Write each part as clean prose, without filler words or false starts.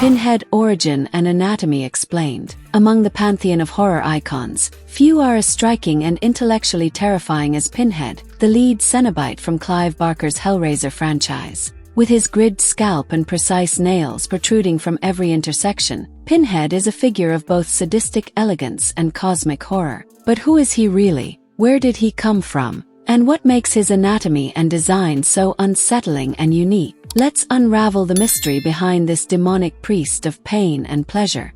Pinhead origin and anatomy explained. Among the pantheon of horror icons, few are as striking and intellectually terrifying as Pinhead, the lead Cenobite from Clive Barker's Hellraiser franchise. With his gridded scalp and precise nails protruding from every intersection, Pinhead is a figure of both sadistic elegance and cosmic horror. But who is he really? Where did he come from? And what makes his anatomy and design so unsettling and unique? Let's unravel the mystery behind this demonic priest of pain and pleasure.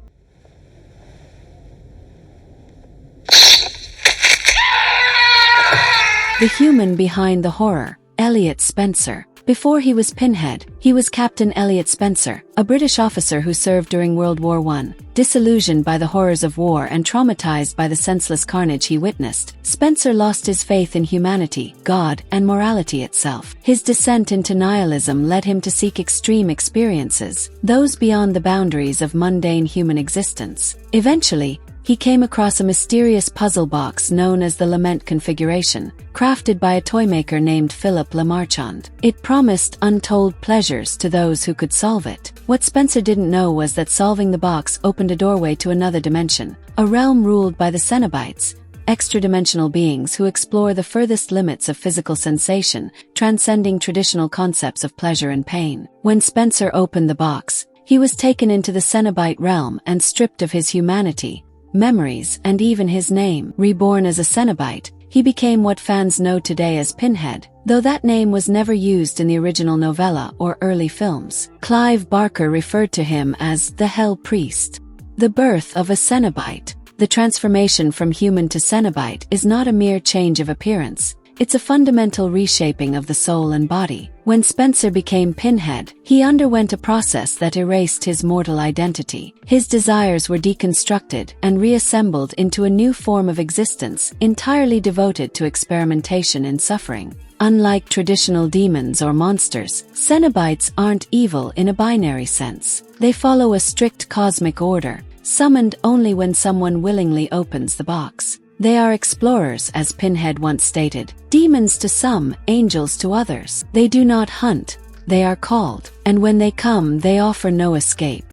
The human behind the horror, Elliot Spencer. Before he was Pinhead, he was Captain Elliot Spencer, a British officer who served during World War I. Disillusioned by the horrors of war and traumatized by the senseless carnage he witnessed, Spencer lost his faith in humanity, God, and morality itself. His descent into nihilism led him to seek extreme experiences, those beyond the boundaries of mundane human existence. Eventually, he came across a mysterious puzzle box known as the Lament Configuration, crafted by a toymaker named Philip Lamarchand. It promised untold pleasures to those who could solve it. What Spencer didn't know was that solving the box opened a doorway to another dimension, a realm ruled by the Cenobites, extra-dimensional beings who explore the furthest limits of physical sensation, transcending traditional concepts of pleasure and pain. When Spencer opened the box, he was taken into the Cenobite realm and stripped of his humanity, memories, and even his name. Reborn as a Cenobite, he became what fans know today as Pinhead, though that name was never used in the original novella or early films. Clive Barker referred to him as the Hell Priest. The birth of a Cenobite. The transformation from human to Cenobite is not a mere change of appearance. It's a fundamental reshaping of the soul and body. When Spencer became Pinhead, he underwent a process that erased his mortal identity. His desires were deconstructed and reassembled into a new form of existence, entirely devoted to experimentation and suffering. Unlike traditional demons or monsters, Cenobites aren't evil in a binary sense. They follow a strict cosmic order, summoned only when someone willingly opens the box. They are explorers, as Pinhead once stated, demons to some, angels to others. They do not hunt, they are called, and when they come they offer no escape.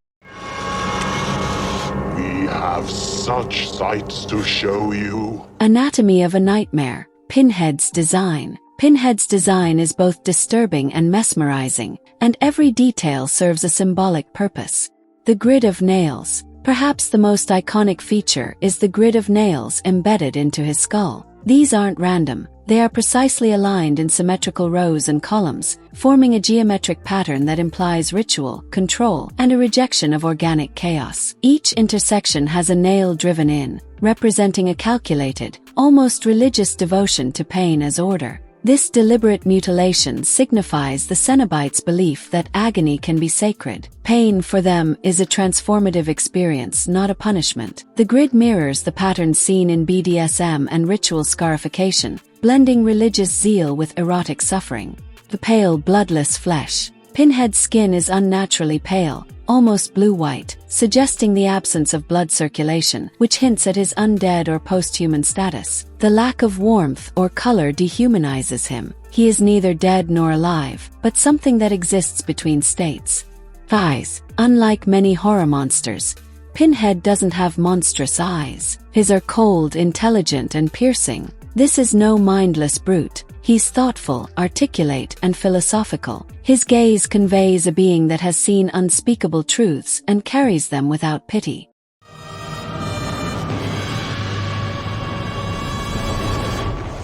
We have such sights to show you. Anatomy of a nightmare. Pinhead's design. Pinhead's design is both disturbing and mesmerizing, and every detail serves a symbolic purpose. The grid of nails. Perhaps the most iconic feature is the grid of nails embedded into his skull. These aren't random, they are precisely aligned in symmetrical rows and columns, forming a geometric pattern that implies ritual, control, and a rejection of organic chaos. Each intersection has a nail driven in, representing a calculated, almost religious devotion to pain as order. This deliberate mutilation signifies the Cenobites' belief that agony can be sacred. Pain for them is a transformative experience, not a punishment. The grid mirrors the patterns seen in BDSM and ritual scarification, blending religious zeal with erotic suffering. The pale, bloodless flesh. Pinhead's skin is unnaturally pale, almost blue-white, suggesting the absence of blood circulation, which hints at his undead or post-human status. The lack of warmth or color dehumanizes him. He is neither dead nor alive, but something that exists between states. Eyes. Unlike many horror monsters, Pinhead doesn't have monstrous eyes. His are cold, intelligent, and piercing. This is no mindless brute. He's thoughtful, articulate, and philosophical. His gaze conveys a being that has seen unspeakable truths and carries them without pity.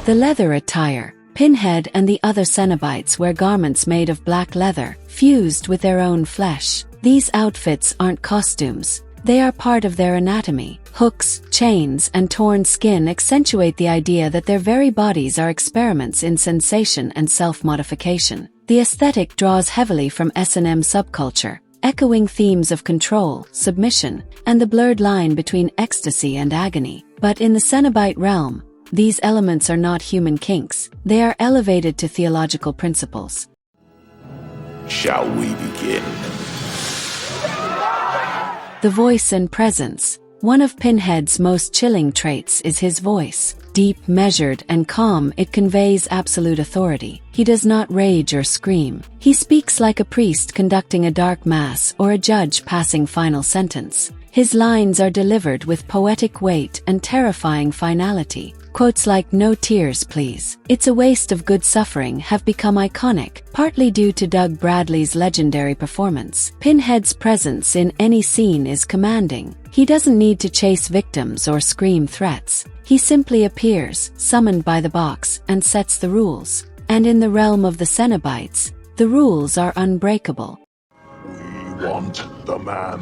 The leather attire. Pinhead and the other Cenobites wear garments made of black leather, fused with their own flesh. These outfits aren't costumes. They are part of their anatomy. Hooks, chains, and torn skin accentuate the idea that their very bodies are experiments in sensation and self-modification. The aesthetic draws heavily from S&M subculture, echoing themes of control, submission, and the blurred line between ecstasy and agony. But in the Cenobite realm, these elements are not human kinks. They are elevated to theological principles. Shall we begin? The voice and presence. One of Pinhead's most chilling traits is his voice. Deep, measured, and calm, it conveys absolute authority. He does not rage or scream. He speaks like a priest conducting a dark mass or a judge passing final sentence. His lines are delivered with poetic weight and terrifying finality. Quotes like "No tears, please. It's a waste of good suffering" have become iconic, partly due to Doug Bradley's legendary performance. Pinhead's presence in any scene is commanding. He doesn't need to chase victims or scream threats. He simply appears, summoned by the box, and sets the rules. And in the realm of the Cenobites, the rules are unbreakable. We want the man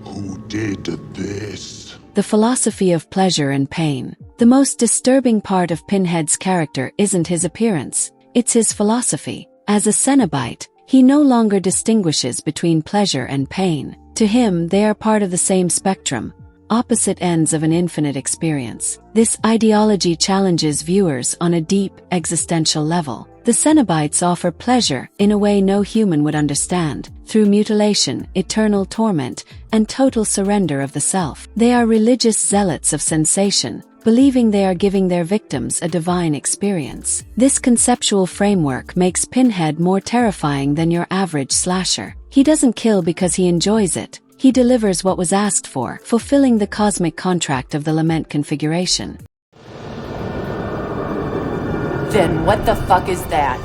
who did this. The philosophy of pleasure and pain. The most disturbing part of Pinhead's character isn't his appearance, it's his philosophy. As a Cenobite, he no longer distinguishes between pleasure and pain. To him, they are part of the same spectrum, opposite ends of an infinite experience. This ideology challenges viewers on a deep, existential level. The Cenobites offer pleasure in a way no human would understand, through mutilation, eternal torment, and total surrender of the self. They are religious zealots of sensation, believing they are giving their victims a divine experience. This conceptual framework makes Pinhead more terrifying than your average slasher. He doesn't kill because he enjoys it. He delivers what was asked for, fulfilling the cosmic contract of the lament configuration. Then what the fuck is that?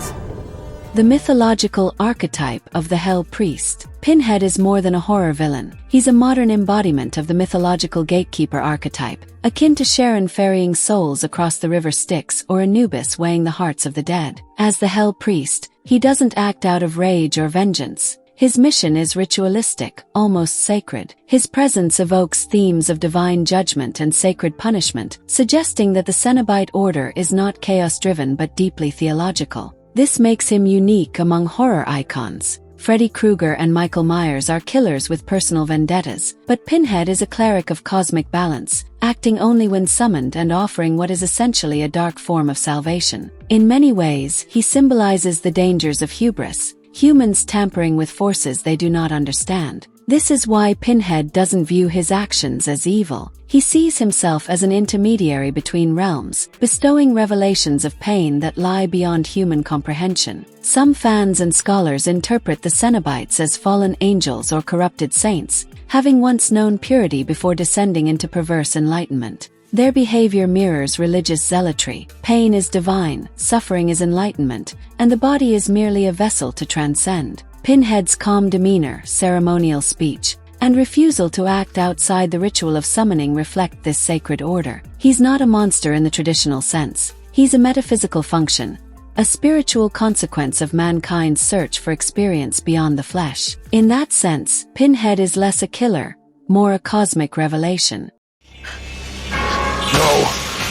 The mythological archetype of the Hell Priest. Pinhead is more than a horror villain. He's a modern embodiment of the mythological gatekeeper archetype, akin to Sharon ferrying souls across the river Styx or Anubis weighing the hearts of the dead. As the Hell Priest, he doesn't act out of rage or vengeance. His mission is ritualistic, almost sacred. His presence evokes themes of divine judgment and sacred punishment, suggesting that the Cenobite order is not chaos-driven but deeply theological. This makes him unique among horror icons. Freddy Krueger and Michael Myers are killers with personal vendettas, but Pinhead is a cleric of cosmic balance, acting only when summoned and offering what is essentially a dark form of salvation. In many ways, he symbolizes the dangers of hubris, humans tampering with forces they do not understand. This is why Pinhead doesn't view his actions as evil. He sees himself as an intermediary between realms, bestowing revelations of pain that lie beyond human comprehension. Some fans and scholars interpret the Cenobites as fallen angels or corrupted saints, having once known purity before descending into perverse enlightenment. Their behavior mirrors religious zealotry. Pain is divine, suffering is enlightenment, and the body is merely a vessel to transcend. Pinhead's calm demeanor, ceremonial speech, and refusal to act outside the ritual of summoning reflect this sacred order. He's not a monster in the traditional sense. He's a metaphysical function, a spiritual consequence of mankind's search for experience beyond the flesh. In that sense, Pinhead is less a killer, more a cosmic revelation. No,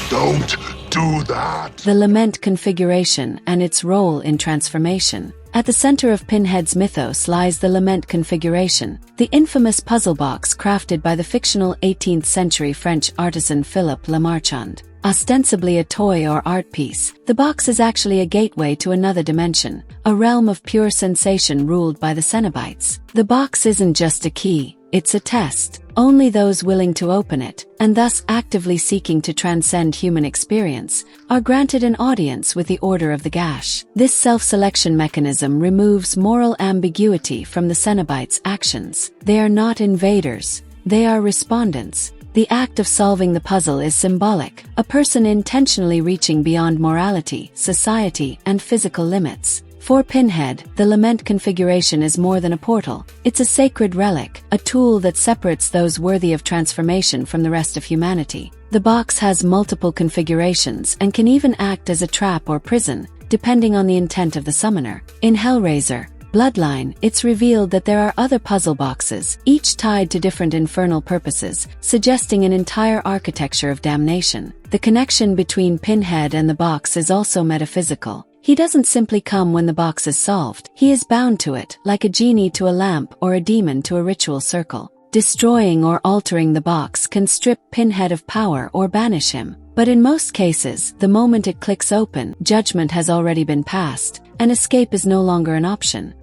don't do that. The lament configuration and its role in transformation. At the center of Pinhead's mythos lies the lament configuration, the infamous puzzle box crafted by the fictional 18th century French artisan Philippe Lamarchand. Ostensibly a toy or art piece, the box is actually a gateway to another dimension, a realm of pure sensation ruled by the Cenobites. The box isn't just a key, it's a test. Only those willing to open it, and thus actively seeking to transcend human experience, are granted an audience with the Order of the Gash. This self-selection mechanism removes moral ambiguity from the Cenobites' actions. They are not invaders, they are respondents. The act of solving the puzzle is symbolic, a person intentionally reaching beyond morality, society, and physical limits. For Pinhead, the lament configuration is more than a portal. It's a sacred relic, a tool that separates those worthy of transformation from the rest of humanity. The box has multiple configurations and can even act as a trap or prison, depending on the intent of the summoner. In Hellraiser, Bloodline, it's revealed that there are other puzzle boxes, each tied to different infernal purposes, suggesting an entire architecture of damnation. The connection between Pinhead and the box is also metaphysical. He doesn't simply come when the box is solved. He is bound to it, like a genie to a lamp or a demon to a ritual circle. Destroying or altering the box can strip Pinhead of power or banish him. But in most cases, the moment it clicks open, judgment has already been passed, and escape is no longer an option.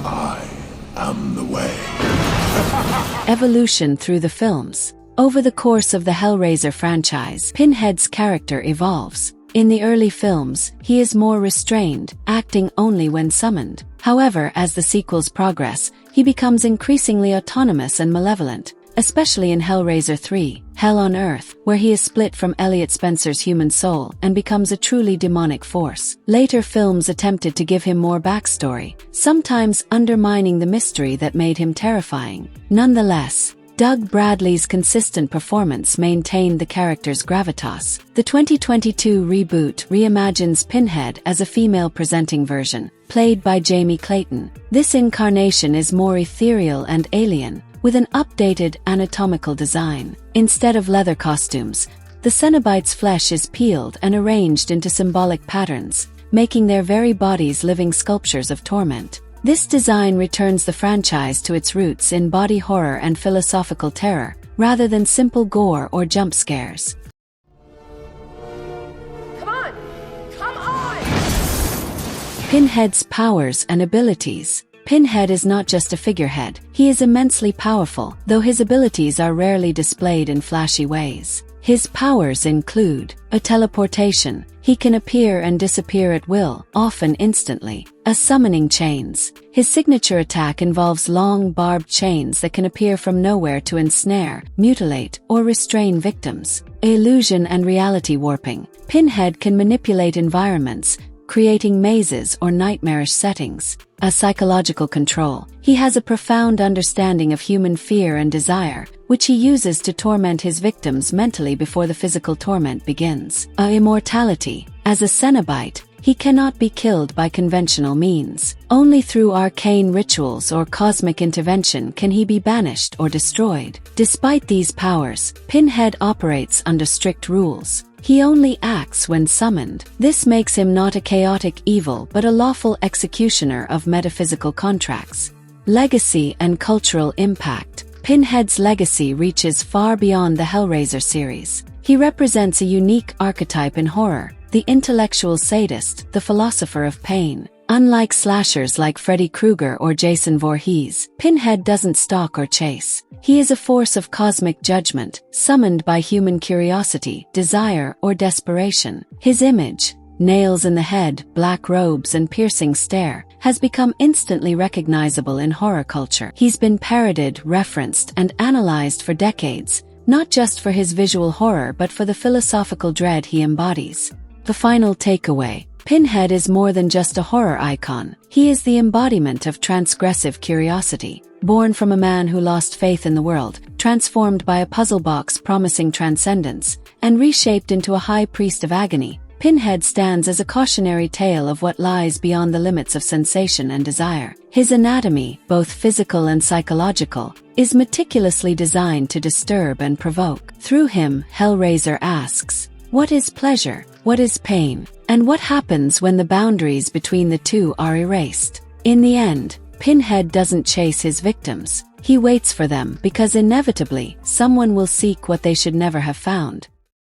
I am the way. Evolution through the films. Over the course of the Hellraiser franchise, Pinhead's character evolves. In the early films, he is more restrained, acting only when summoned. However, as the sequels progress, he becomes increasingly autonomous and malevolent, especially in Hellraiser 3, Hell on Earth, where he is split from Elliot Spencer's human soul and becomes a truly demonic force. Later films attempted to give him more backstory, sometimes undermining the mystery that made him terrifying. Nonetheless, Doug Bradley's consistent performance maintained the character's gravitas. The 2022 reboot reimagines Pinhead as a female-presenting version, played by Jamie Clayton. This incarnation is more ethereal and alien, with an updated anatomical design. Instead of leather costumes, the Cenobite's flesh is peeled and arranged into symbolic patterns, making their very bodies living sculptures of torment. This design returns the franchise to its roots in body horror and philosophical terror, rather than simple gore or jump scares. Come on! Come on! Pinhead's powers and abilities. Pinhead is not just a figurehead, he is immensely powerful, though his abilities are rarely displayed in flashy ways. His powers include a teleportation. He can appear and disappear at will, often instantly. A summoning chains. His signature attack involves long, barbed chains that can appear from nowhere to ensnare, mutilate, or restrain victims. Illusion and reality warping. Pinhead can manipulate environments, creating mazes or nightmarish settings. A psychological control. He has a profound understanding of human fear and desire, which he uses to torment his victims mentally before the physical torment begins. A immortality. As a Cenobite, he cannot be killed by conventional means. Only through arcane rituals or cosmic intervention can he be banished or destroyed. Despite these powers, Pinhead operates under strict rules. He only acts when summoned. This makes him not a chaotic evil but a lawful executioner of metaphysical contracts. Legacy and cultural impact. Pinhead's legacy reaches far beyond the Hellraiser series. He represents a unique archetype in horror, the intellectual sadist, the philosopher of pain. Unlike slashers like Freddy Krueger or Jason Voorhees, Pinhead doesn't stalk or chase. He is a force of cosmic judgment, summoned by human curiosity, desire, or desperation. His image, nails in the head, black robes and piercing stare, has become instantly recognizable in horror culture. He's been parodied, referenced, and analyzed for decades, not just for his visual horror but for the philosophical dread he embodies. The final takeaway. Pinhead is more than just a horror icon. He is the embodiment of transgressive curiosity. Born from a man who lost faith in the world, transformed by a puzzle box promising transcendence, and reshaped into a high priest of agony, Pinhead stands as a cautionary tale of what lies beyond the limits of sensation and desire. His anatomy, both physical and psychological, is meticulously designed to disturb and provoke. Through him, Hellraiser asks, what is pleasure? What is pain? And what happens when the boundaries between the two are erased? In the end, Pinhead doesn't chase his victims. He waits for them because inevitably, someone will seek what they should never have found.